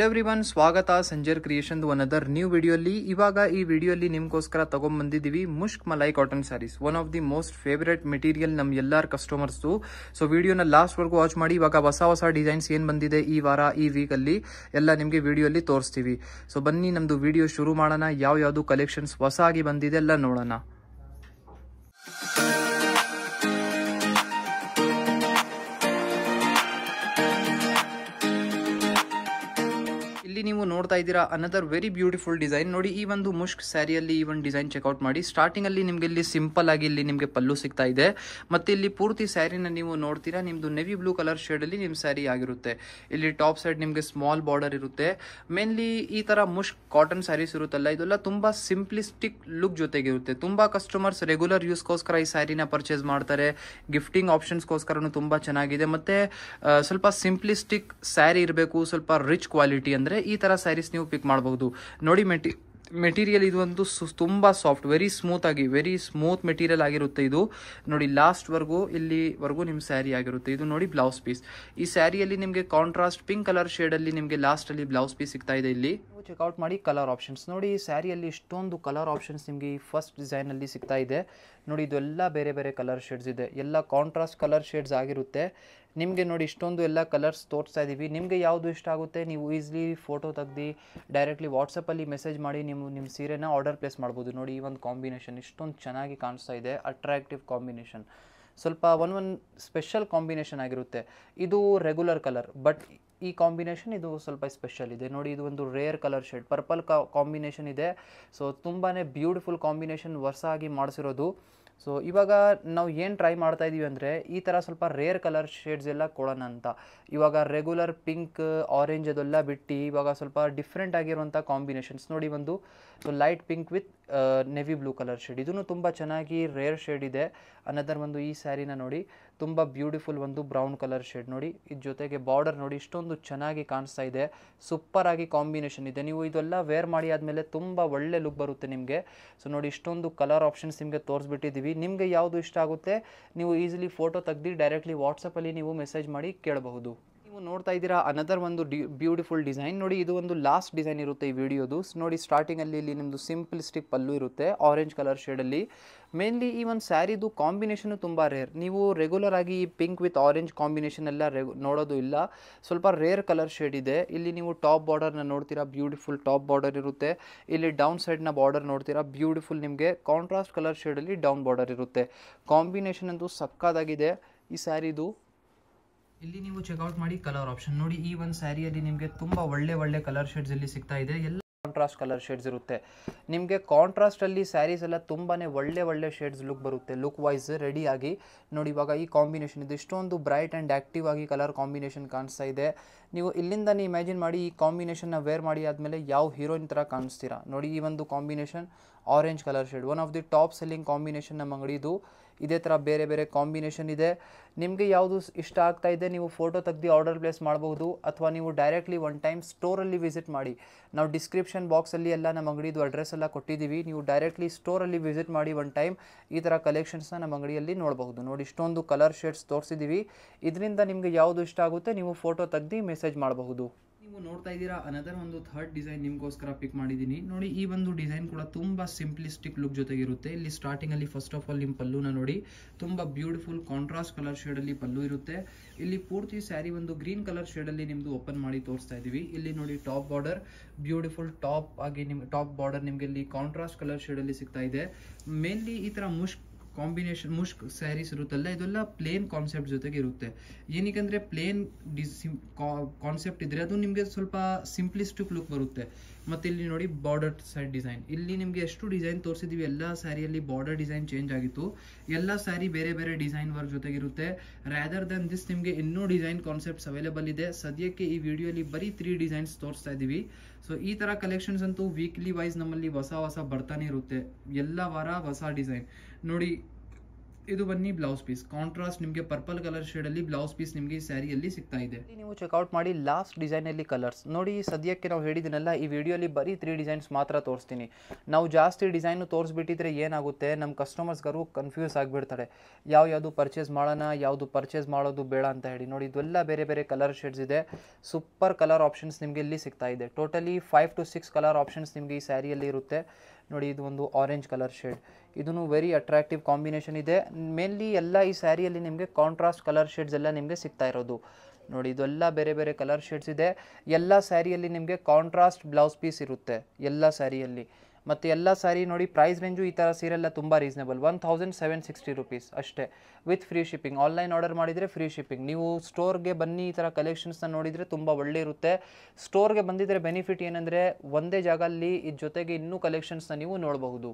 Everyone ಸ್ವಾಗತ Sanjar creation another new ವಿಡಿಯೋಲಿ. ಇವಾಗ ಈ ವಿಡಿಯೋಲಿ ನಿಮ್ಗೋಸ್ಕರ ತಗೊಂಡ್ಬಂದಿದ್ದೀವಿ ಮುಷ್ಕ್ ಮಲೈ cotton sarees. One of the most favourite material ನಮ್ ಎಲ್ಲಾರ್ ಕಸ್ಟಮರ್ಸ್. ಸೊ ವಿಡಿಯೋನ ಲಾಸ್ಟ್ ವರ್ಗೂ ವಾಚ್ ಮಾಡಿ. ಇವಾಗ ಹೊಸ ಡಿಸೈನ್ಸ್ ಏನ್ ಬಂದಿದೆ ಈ ವಾರ ಈ ವೀಕ್ ಅಲ್ಲಿ ಎಲ್ಲ ನಿಮ್ಗೆ ವಿಡಿಯೋಲಿ ತೋರಿಸ್ತೀವಿ. ಸೊ ಬನ್ನಿ ನಮ್ದು ವಿಡಿಯೋ ಶುರು ಮಾಡೋಣ. ಯಾವ್ದು ಕಲೆಕ್ಷನ್ಸ್ ಹೊಸ ಆಗಿ ಬಂದಿದೆ ಎಲ್ಲ ನೋಡೋಣ. ಇಲ್ಲಿ ನೀವು ನೋಡ್ತಾ ಇದ್ದೀರಾ ಅನದರ್ ವೆರಿ ಬ್ಯೂಟಿಫುಲ್ ಡಿಸೈನ್. ನೋಡಿ, ಈ ಒಂದು ಮುಷ್ಕ್ ಸ್ಯಾರಿಯಲ್ಲಿ ಈ ಒಂದು ಡಿಸೈನ್ ಚೆಕ್ಔಟ್ ಮಾಡಿ. ಸ್ಟಾರ್ಟಿಂಗ್ ಅಲ್ಲಿ ನಿಮ್ಗೆ ಇಲ್ಲಿ ಸಿಂಪಲ್ ಆಗಿ ಇಲ್ಲಿ ನಿಮ್ಗೆ ಪಲ್ಲು ಸಿಗ್ತಾ ಇದೆ. ಮತ್ತೆ ಇಲ್ಲಿ ಪೂರ್ತಿ ಸ್ಯಾರಿನ ನೀವು ನೋಡ್ತೀರಾ, ನಿಮ್ದು ನೆವಿ ಬ್ಲೂ ಕಲರ್ ಶೇಡ್ ಅಲ್ಲಿ ನಿಮ್ ಸ್ಯಾರಿ ಆಗಿರುತ್ತೆ. ಇಲ್ಲಿ ಟಾಪ್ ಸೈಡ್ ನಿಮ್ಗೆ ಸ್ಮಾಲ್ ಬಾರ್ಡರ್ ಇರುತ್ತೆ. ಮೇನ್ಲಿ ಈ ತರ ಮುಷ್ಕ್ ಕಾಟನ್ ಸ್ಯಾರೀಸ್ ಇರುತ್ತಲ್ಲ, ಇದೆಲ್ಲ ತುಂಬಾ ಸಿಂಪ್ಲಿಸ್ಟಿಕ್ ಲುಕ್ ಜೊತೆಗೆ ಇರುತ್ತೆ. ತುಂಬಾ ಕಸ್ಟಮರ್ಸ್ ರೆಗ್ಯುಲರ್ ಯೂಸ್ಗೋಸ್ಕರ ಈ ಸ್ಯಾರಿನ ಪರ್ಚೇಸ್ ಮಾಡ್ತಾರೆ. ಗಿಫ್ಟಿಂಗ್ ಆಪ್ಷನ್ಸ್ಗೋಸ್ಕರನು ತುಂಬಾ ಚೆನ್ನಾಗಿದೆ. ಮತ್ತೆ ಸ್ವಲ್ಪ ಸಿಂಪ್ಲಿಸ್ಟಿಕ್ ಸ್ಯಾರಿ ಇರಬೇಕು, ಸ್ವಲ್ಪ ರಿಚ್ ಕ್ವಾಲಿಟಿ ಅಂದ್ರೆ ಈ ತರ ಸ್ಯಾರೀಸ್ ನೀವು ಪಿಕ್ ಮಾಡಬಹುದು. ನೋಡಿ, ಮೆಟೀರಿಯಲ್ ಇದು ಒಂದು ತುಂಬಾ ಸಾಫ್ಟ್, ವೆರಿ ಸ್ಮೂತ್ ಮೆಟೀರಿಯಲ್ ಆಗಿರುತ್ತೆ. ಇದು ನೋಡಿ ಲಾಸ್ಟ್ ಇಲ್ಲಿವರೆಗೂ ನಿಮ್ ಸ್ಯಾರಿ ಆಗಿರುತ್ತೆ. ಇದು ನೋಡಿ ಬ್ಲೌಸ್ ಪೀಸ್. ಈ ಸ್ಯಾರಿಯಲ್ಲಿ ನಿಮ್ಗೆ ಕಾಂಟ್ರಾಸ್ಟ್ ಪಿಂಕ್ ಕಲರ್ ಶೇಡ್ ಅಲ್ಲಿ ನಿಮ್ಗೆ ಲಾಸ್ಟ್ ಅಲ್ಲಿ ಬ್ಲೌಸ್ ಪೀಸ್ ಸಿಗ್ತಾ ಇದೆ. ಇಲ್ಲಿ ಚೆಕ್ಔಟ್ ಮಾಡಿ ಕಲರ್ ಆಪ್ಷನ್ಸ್ ನೋಡಿ. ಈ ಸ್ಯಾರಿಯಲ್ಲಿ ಇಷ್ಟೊಂದು ಕಲರ್ ಆಪ್ಷನ್ಸ್ ನಿಮ್ಗೆ ಈ ಫಸ್ಟ್ ಡಿಸೈನ್ ಅಲ್ಲಿ ಸಿಗ್ತಾ ಇದೆ. ನೋಡಿ, ಇದೆಲ್ಲ ಬೇರೆ ಬೇರೆ ಕಲರ್ ಶೇಡ್ಸ್ ಇದೆ, ಎಲ್ಲ ಕಾಂಟ್ರಾಸ್ಟ್ ಕಲರ್ ಶೇಡ್ಸ್ ಆಗಿರುತ್ತೆ. ನಿಮಗೆ ನೋಡಿ ಇಷ್ಟೊಂದು ಎಲ್ಲ ಕಲರ್ಸ್ ತೋರಿಸ್ತಾ ಇದ್ದೀವಿ. ನಿಮಗೆ ಯಾವುದು ಇಷ್ಟ ಆಗುತ್ತೆ ನೀವು ಈಸಿಲಿ ಫೋಟೋ ತೆಗ್ದು ಡೈರೆಕ್ಟ್ಲಿ ವಾಟ್ಸಪ್ಪಲ್ಲಿ ಮೆಸೇಜ್ ಮಾಡಿ ನಿಮ್ಮ ಸೀರೆನ ಆರ್ಡರ್ ಪ್ಲೇಸ್ ಮಾಡ್ಬೋದು. ನೋಡಿ, ಈ ಒಂದು ಕಾಂಬಿನೇಷನ್ ಇಷ್ಟೊಂದು ಚೆನ್ನಾಗಿ ಕಾಣಿಸ್ತಾ ಇದೆ, ಅಟ್ರಾಕ್ಟಿವ್ ಕಾಂಬಿನೇಷನ್. ಸ್ವಲ್ಪ ಒಂದು ಸ್ಪೆಷಲ್ ಕಾಂಬಿನೇಷನ್ ಆಗಿರುತ್ತೆ. ಇದು ರೆಗ್ಯುಲರ್ ಕಲರ್, ಬಟ್ ಈ ಕಾಂಬಿನೇಷನ್ ಇದು ಸ್ವಲ್ಪ ಸ್ಪೆಷಲ್ ಇದೆ. ನೋಡಿ, ಇದು ಒಂದು rare colour shade, purple combination ಇದೆ. ಸೊ ತುಂಬಾ ಬ್ಯೂಟಿಫುಲ್ ಕಾಂಬಿನೇಷನ್ ಹೊಸ ಆಗಿ ಮಾಡಿಸಿರೋದು. ಸೊ ಇವಾಗ ನಾವು ಏನು ಟ್ರೈ ಮಾಡ್ತಾ ಇದ್ದೀವಿ ಅಂದರೆ ಈ ಥರ ಸ್ವಲ್ಪ ರೇರ್ ಕಲರ್ ಶೇಡ್ಸ್ ಎಲ್ಲ ಕೊಡೋಣ ಅಂತ. ಇವಾಗ ರೆಗ್ಯುಲರ್ ಪಿಂಕ್ ಆರೆಂಜ್ ಅದೆಲ್ಲ ಬಿಟ್ಟು ಇವಾಗ ಸ್ವಲ್ಪ ಡಿಫ್ರೆಂಟ್ ಆಗಿರುವಂಥ ಕಾಂಬಿನೇಷನ್ಸ್ ನೋಡಿ. ಒಂದು light pink with navy blue colour shade, ಇದೂ ತುಂಬ ಚೆನ್ನಾಗಿ ರೇರ್ ಶೇಡ್ ಇದೆ. ಅನದರ್ ಒಂದು ಈ ಸ್ಯಾರಿನ ನೋಡಿ, ತುಂಬ ಬ್ಯೂಟಿಫುಲ್ ಒಂದು ಬ್ರೌನ್ ಕಲರ್ ಶೇಡ್ ನೋಡಿ. ಇದ್ರ ಜೊತೆಗೆ ಬಾರ್ಡರ್ ನೋಡಿ ಇಷ್ಟೊಂದು ಚೆನ್ನಾಗಿ ಕಾಣಿಸ್ತಾ ಇದೆ. ಸೂಪರ್ ಆಗಿ ಕಾಂಬಿನೇಷನ್ ಇದೆ. ನೀವು ಇದೆಲ್ಲ ವೇರ್ ಮಾಡಿ ಆದಮೇಲೆ ತುಂಬ ಒಳ್ಳೆ ಲುಕ್ ಬರುತ್ತೆ ನಿಮಗೆ. ಸೊ ನೋಡಿ, ಇಷ್ಟೊಂದು ಕಲರ್ ಆಪ್ಷನ್ಸ್ ನಿಮಗೆ ತೋರಿಸ್ಬಿಟ್ಟಿದ್ದೀವಿ. ನಿಮಗೆ ಯಾವುದು ಇಷ್ಟ ಆಗುತ್ತೆ ನೀವು ಈಸಿಲಿ ಫೋಟೋ ತೆಗ್ದು ಡೈರೆಕ್ಟ್ಲಿ ವಾಟ್ಸಪ್ಪಲ್ಲಿ ನೀವು ಮೆಸೇಜ್ ಮಾಡಿ ಕೇಳಬಹುದು. ನೀವು ನೋಡ್ತಾ ಇದ್ದೀರಾ ಅನದರ್ ಒಂದು ಬ್ಯೂಟಿಫುಲ್ ಡಿಸೈನ್ ನೋಡಿ. ಇದು ಒಂದು ಲಾಸ್ಟ್ ಡಿಸೈನ್ ಇರುತ್ತೆ ಈ ವಿಡಿಯೋದು. ನೋಡಿ, ಸ್ಟಾರ್ಟಿಂಗಲ್ಲಿ ಇಲ್ಲಿ ನಿಮ್ಮದು ಸಿಂಪಲಿಸ್ಟಿಕ್ ಪಲ್ಲು ಇರುತ್ತೆ ಆರೆಂಜ್ ಕಲರ್ ಶೇಡಲ್ಲಿ. ಮೇನ್ಲಿ ಈ ಒಂದು ಸ್ಯಾರಿದು ಕಾಂಬಿನೇಷನು ತುಂಬ ರೇರ್. ನೀವು ರೆಗ್ಯುಲರ್ ಆಗಿ ಪಿಂಕ್ ವಿತ್ ಆರೆಂಜ್ ಕಾಂಬಿನೇಷನ್ ಎಲ್ಲ ನೋಡೋದು ಇಲ್ಲ, ಸ್ವಲ್ಪ ರೇರ್ ಕಲರ್ ಶೇಡ್ ಇದೆ. ಇಲ್ಲಿ ನೀವು ಟಾಪ್ ಬಾರ್ಡರ್ನ ನೋಡ್ತೀರಾ, ಬ್ಯೂಟಿಫುಲ್ ಟಾಪ್ ಬಾರ್ಡರ್ ಇರುತ್ತೆ. ಇಲ್ಲಿ ಡೌನ್ ಸೈಡ್ನ ಬಾರ್ಡರ್ ನೋಡ್ತೀರಾ, ಬ್ಯೂಟಿಫುಲ್ ನಿಮಗೆ ಕಾಂಟ್ರಾಸ್ಟ್ ಕಲರ್ ಶೇಡಲ್ಲಿ ಡೌನ್ ಬಾರ್ಡರ್ ಇರುತ್ತೆ. ಕಾಂಬಿನೇಷನ್ ಅಂತೂ ಸಕ್ಕತ್ತಾಗಿದೆ ಈ ಸ್ಯಾರಿದು. ಇಲ್ಲಿ ನೀವು ಚೆಕ್ಔಟ್ ಮಾಡಿ ಕಲರ್ ಆಪ್ಷನ್ ನೋಡಿ. ಈ ಒಂದು ಸ್ಯಾರಿಯಲ್ಲಿ ನಿಮಗೆ ತುಂಬ ಒಳ್ಳೆ ಕಲರ್ ಶೇಡ್ಸ್ ಇಲ್ಲಿ ಸಿಗ್ತಾ ಇದೆ. ಎಲ್ಲ ಕಾಂಟ್ರಾಸ್ಟ್ ಕಲರ್ ಶೇಡ್ಸ್ ಇರುತ್ತೆ. ನಿಮಗೆ ಕಾಂಟ್ರಾಸ್ಟಲ್ಲಿ ಸ್ಯಾರೀಸ್ ಎಲ್ಲ ತುಂಬಾ ಒಳ್ಳೆ ಶೇಡ್ಸ್ ಲುಕ್ ಬರುತ್ತೆ, ಲುಕ್ ವೈಸ್ ರೆಡಿ ಆಗಿ. ನೋಡಿ, ಇವಾಗ ಈ ಕಾಂಬಿನೇಷನ್ ಇದು ಇಷ್ಟೊಂದು ಬ್ರೈಟ್ ಆ್ಯಂಡ್ ಆ್ಯಕ್ಟಿವ್ ಆಗಿ ಕಲರ್ ಕಾಂಬಿನೇಷನ್ ಕಾಣಿಸ್ತಾ ಇದೆ. ನೀವು ಇಲ್ಲಿಂದ ಇಮ್ಯಾಜಿನ್ ಮಾಡಿ ಈ ಕಾಂಬಿನೇಷನ್ನ ವೇರ್ ಮಾಡಿ ಆದಮೇಲೆ ಯಾವ ಹೀರೋಯಿನ್ ಥರ ಕಾಣಿಸ್ತೀರಾ. ನೋಡಿ, ಈ ಒಂದು combination orange colour shade one of the top selling combination ನಮ್ಮ ಅಂಗಡಿದು. ಇದೇ ಥರ ಬೇರೆ ಕಾಂಬಿನೇಷನ್ ಇದೆ. ನಿಮಗೆ ಯಾವುದು ಇಷ್ಟ ಆಗ್ತಾ ಇದೆ ನೀವು ಫೋಟೋ ತೆಗ್ದು ಆರ್ಡರ್ ಪ್ಲೇಸ್ ಮಾಡಬಹುದು, ಅಥವಾ ನೀವು ಡೈರೆಕ್ಟ್ಲಿ ಒನ್ ಟೈಮ್ ಸ್ಟೋರಲ್ಲಿ ವಿಸಿಟ್ ಮಾಡಿ. ನಾವು ಡಿಸ್ಕ್ರಿಪ್ಷನ್ ಬಾಕ್ಸಲ್ಲಿ ಎಲ್ಲ ನಮ್ಮ ಅಂಗಡಿದು ಅಡ್ರೆಸ್ ಎಲ್ಲ ಕೊಟ್ಟಿದ್ದೀವಿ. ನೀವು ಡೈರೆಕ್ಟ್ಲಿ ಸ್ಟೋರಲ್ಲಿ ವಿಸಿಟ್ ಮಾಡಿ ಒನ್ ಟೈಮ್ ಈ ಥರ ಕಲೆಕ್ಷನ್ಸ್ನ ನಮ್ಮ ಅಂಗಡಿಯಲ್ಲಿ ನೋಡಬಹುದು. ನೋಡಿ, ಇಷ್ಟೊಂದು ಕಲರ್ ಶೇಡ್ಸ್ ತೋರಿಸಿದ್ದೀವಿ. ಇದರಿಂದ ನಿಮಗೆ ಯಾವುದು ಇಷ್ಟ ಆಗುತ್ತೆ ನೀವು ಫೋಟೋ ತೆಗ್ದು ಮೆಸೇಜ್ ಮಾಡಬಹುದು. ನೀವು ನೋಡ್ತಾ ಇದ್ದೀರಾ ಅನದರ್ ಒಂದು ಥರ್ಡ್ ಡಿಸೈನ್ ನಿಮಗೋಸ್ಕರ ಪಿಕ್ ಮಾಡಿದ್ದೀನಿ. ನೋಡಿ, ಈ ಒಂದು ಡಿಸೈನ್ ಕೂಡ ತುಂಬ ಸಿಂಪ್ಲಿಸ್ಟಿಕ್ ಲುಕ್ ಜೊತೆಗಿರುತ್ತೆ. ಇಲ್ಲಿ ಸ್ಟಾರ್ಟಿಂಗಲ್ಲಿ ಫಸ್ಟ್ ಆಫ್ ಆಲ್ ನಿಮ್ಮ ಪಲ್ಲುನ ನೋಡಿ, ತುಂಬ ಬ್ಯೂಟಿಫುಲ್ ಕಾಂಟ್ರಾಸ್ಟ್ ಕಲರ್ ಶೇಡಲ್ಲಿ ಪಲ್ಲು ಇರುತ್ತೆ. ಇಲ್ಲಿ ಪೂರ್ತಿ ಸ್ಯಾರಿ ಒಂದು ಗ್ರೀನ್ ಕಲರ್ ಶೇಡಲ್ಲಿ ನಿಮ್ಮದು ಓಪನ್ ಮಾಡಿ ತೋರಿಸ್ತಾ ಇದ್ದೀವಿ. ಇಲ್ಲಿ ನೋಡಿ ಟಾಪ್ ಬಾರ್ಡರ್ ಬ್ಯೂಟಿಫುಲ್ ಟಾಪ್ ಆಗಿ ಟಾಪ್ ಬಾರ್ಡರ್ ನಿಮಗೆ ಇಲ್ಲಿ ಕಾಂಟ್ರಾಸ್ಟ್ ಕಲರ್ ಶೇಡಲ್ಲಿ ಸಿಗ್ತಾ ಇದೆ. ಮೇನ್ಲಿ ಈ ಥರ ಮುಷ್ಕ್ ಸ್ಯಾರೀಸ್ ಇರುತ್ತಲ್ಲ, ಇದೆಲ್ಲ ಪ್ಲೇನ್ ಕಾನ್ಸೆಪ್ಟ್ ಜೊತೆಗೆ ಇರುತ್ತೆ. ಏನಕ್ಕಂದ್ರೆ ಪ್ಲೇನ್ ಕಾನ್ಸೆಪ್ಟ್ ಇದ್ರೆ ಅದು ನಿಮಗೆ ಸ್ವಲ್ಪ ಸಿಂಪ್ಲಿಸ್ಟಿಕ್ ಲುಕ್ ಬರುತ್ತೆ. ಮತ್ತೆ ಇಲ್ಲಿ ನೋಡಿ ಬಾರ್ಡರ್ ಸೈಡ್ ಡಿಸೈನ್, ಇಲ್ಲಿ ನಿಮಗೆ ಎಷ್ಟು ಡಿಸೈನ್ ತೋರಿಸಿದೀವಿ ಎಲ್ಲ ಸ್ಯಾರಿಯಲ್ಲಿ ಬಾರ್ಡರ್ ಡಿಸೈನ್ ಚೇಂಜ್ ಆಗಿತ್ತು. ಎಲ್ಲ ಸ್ಯಾರಿ ಬೇರೆ ಡಿಸೈನ್ ವರ್ಕ್ ಜೊತೆಗಿರುತ್ತೆ. ರಾದರ್ ದನ್ ದಿಸ್ ನಿಮಗೆ ಇನ್ನೂ ಡಿಸೈನ್ ಕಾನ್ಸೆಪ್ಟ್ಸ್ ಅವೈಲೇಬಲ್ ಇದೆ. ಸದ್ಯಕ್ಕೆ ಈ ವಿಡಿಯೋಲಿ ಬರೀ 3 ಡಿಸೈನ್ಸ್ ತೋರಿಸ್ತಾ ಇದ್ದೀವಿ. ಸೊ ಈ ಥರ ಕಲೆಕ್ಷನ್ಸ್ ಅಂತೂ ವೀಕ್ಲಿ ವೈಸ್ ನಮ್ಮಲ್ಲಿ ಹೊಸ ಬರ್ತಾನೆ ಇರುತ್ತೆ. ಎಲ್ಲ ವಾರ ಹೊಸ ಡಿಸೈನ್ ನೋಡಿ. ಇದು ಬನ್ನಿ ಬ್ಲೌಸ್ ಪೀಸ್ ಕಾಂಟ್ರಾಸ್ಟ್ ನಿಮಗೆ ಪರ್ಪಲ್ ಕಲರ್ ಶೇಡ್ ಅಲ್ಲಿ ಬ್ಲೌಸ್ ಪೀಸ್ ನಿಮಗೆ ಈ ಸ್ಯಾರಿಯಲ್ಲಿ ಸಿಗ್ತಾ ಇದೆ. ನೀವು ಚೆಕ್ಔಟ್ ಮಾಡಿ ಲಾಸ್ಟ್ ಡಿಸೈನ್ ಅಲ್ಲಿ ಕಲರ್ಸ್ ನೋಡಿ. ಸದ್ಯಕ್ಕೆ ನಾವು ಹೇಳಿದಿನಲ್ಲ ಈ ವಿಡಿಯೋಲಿ ಬರೀ 3 ಡಿಸೈನ್ಸ್ ಮಾತ್ರ ತೋರಿಸ್ತೀನಿ. ನಾವು ಜಾಸ್ತಿ ಡಿಸೈನ್ ತೋರಿಸ್ಬಿಟ್ಟಿದ್ರೆ ಏನಾಗುತ್ತೆ, ನಮ್ಮ ಕಸ್ಟಮರ್ಸ್ಗರು ಕನ್ಫ್ಯೂಸ್ ಆಗಿಬಿಡ್ತಾರೆ, ಯಾವುದು ಪರ್ಚೇಸ್ ಮಾಡೋಣ ಯಾವುದು ಪರ್ಚೇಸ್ ಮಾಡೋದು ಬೇಡ ಅಂತ ಹೇಳಿ. ನೋಡಿ ಇದೆಲ್ಲ ಬೇರೆ ಬೇರೆ ಕಲರ್ ಶೇಡ್ಸ್ ಇದೆ. ಸೂಪರ್ ಕಲರ್ ಆಪ್ಷನ್ಸ್ ನಿಮಗೆ ಇಲ್ಲಿ ಸಿಗ್ತಾ ಇದೆ. ಟೋಟಲಿ 5 to 6 ಕಲರ್ ಆಪ್ಷನ್ಸ್ ನಿಮಗೆ ಈ ಸ್ಯಾರಿಯಲ್ಲಿ ಇರುತ್ತೆ. ನೋಡಿ ಇದು ಒಂದು ಆರೆಂಜ್ ಕಲರ್ ಶೇಡ್, ಇದೂ ವೆರಿ ಅಟ್ರಾಕ್ಟಿವ್ ಕಾಂಬಿನೇಷನ್ ಇದೆ. ಮೇನ್ಲಿ ಎಲ್ಲ ಈ ಸ್ಯಾರಿಯಲ್ಲಿ ನಿಮಗೆ ಕಾಂಟ್ರಾಸ್ಟ್ ಕಲರ್ ಶೇಡ್ಸ್ ಎಲ್ಲ ನಿಮಗೆ ಸಿಗ್ತಾ ಇರೋದು. ನೋಡಿ ಇದೆಲ್ಲ ಬೇರೆ ಬೇರೆ ಕಲರ್ ಶೇಡ್ಸ್ ಇದೆ. ಎಲ್ಲ ಸ್ಯಾರಿಯಲ್ಲಿ ನಿಮಗೆ ಕಾಂಟ್ರಾಸ್ಟ್ ಬ್ಲೌಸ್ ಪೀಸ್ ಇರುತ್ತೆ ಎಲ್ಲ ಸ್ಯಾರಿಯಲ್ಲಿ. ಮತ್ತು ಎಲ್ಲ ಸ್ಯಾರಿ ನೋಡಿ ಪ್ರೈಸ್ ರೇಂಜು ಈ ಥರ ಸೀರೆಲ್ಲ ತುಂಬ ರೀಸನೇಬಲ್, 1760 rupees ಅಷ್ಟೇ with free shipping. Online order ಮಾಡಿದರೆ ಫ್ರೀ ಶಿಪ್ಪಿಂಗ್. ನೀವು ಸ್ಟೋರ್ಗೆ ಬನ್ನಿ ಈ ಥರ ಕಲೆಕ್ಷನ್ಸ್ನ ನೋಡಿದರೆ ತುಂಬ ಒಳ್ಳೆ ಇರುತ್ತೆ. ಸ್ಟೋರ್ಗೆ ಬಂದಿದ್ದರೆ ಬೆನಿಫಿಟ್ ಏನಂದರೆ ಒಂದೇ ಜಾಗದಲ್ಲಿ ಇದ್ರ ಜೊತೆಗೆ ಇನ್ನೂ ಕಲೆಕ್ಷನ್ಸ್ನ ನೀವು ನೋಡಬಹುದು.